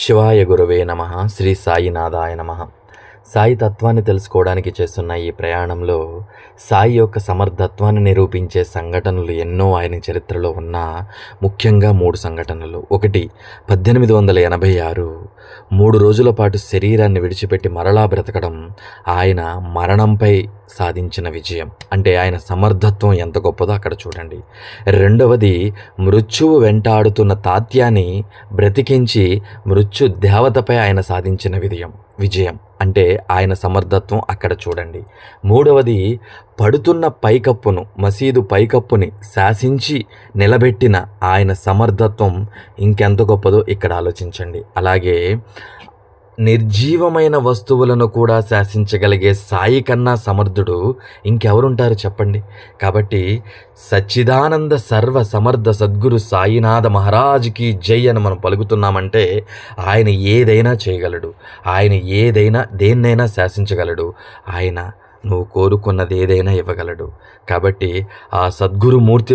శివాయ గురవే నమః. శ్రీ సాయినాథాయ నమః. సాయి తత్వాన్ని తెలుసుకోవడానికి చేస్తున్న ఈ ప్రయాణంలో సాయి యొక్క సమర్థత్వాన్ని నిరూపించే సంఘటనలు ఎన్నో ఆయన చరిత్రలో ఉన్న ముఖ్యంగా 3 సంఘటనలు. ఒకటి, 1886 3 రోజుల పాటు శరీరాన్ని విడిచిపెట్టి మరలా బ్రతకడం ఆయన మరణంపై సాధించిన విజయం. అంటే ఆయన సమర్థత్వం ఎంత గొప్పదో అక్కడ చూడండి. రెండవది, మృత్యువు వెంటాడుతున్న తాత్యాన్ని బ్రతికించి మృత్యు దేవతపై ఆయన సాధించిన విజయం. అంటే ఆయన సమర్థత్వం అక్కడ చూడండి. మూడవది, పడుతున్న పైకప్పును, మసీదు పైకప్పుని శాసించి నిలబెట్టిన ఆయన సమర్థత్వం ఇంకెంత గొప్పదో ఇక్కడ ఆలోచించండి. అలాగే నిర్జీవమైన వస్తువులను కూడా శాసించగలిగే సాయి కన్నా సమర్థుడు ఇంకెవరుంటారు చెప్పండి. కాబట్టి సచ్చిదానంద సర్వ సమర్థ సద్గురు సాయినాథ మహారాజ్కి జై అని మనం పలుకుతున్నామంటే ఆయన ఏదైనా చేయగలడు, ఆయన దేన్నైనా శాసించగలడు, ఆయన నువ్వు కోరుకున్నది ఏదైనా ఇవ్వగలడు. కాబట్టి ఆ సద్గురు మూర్తి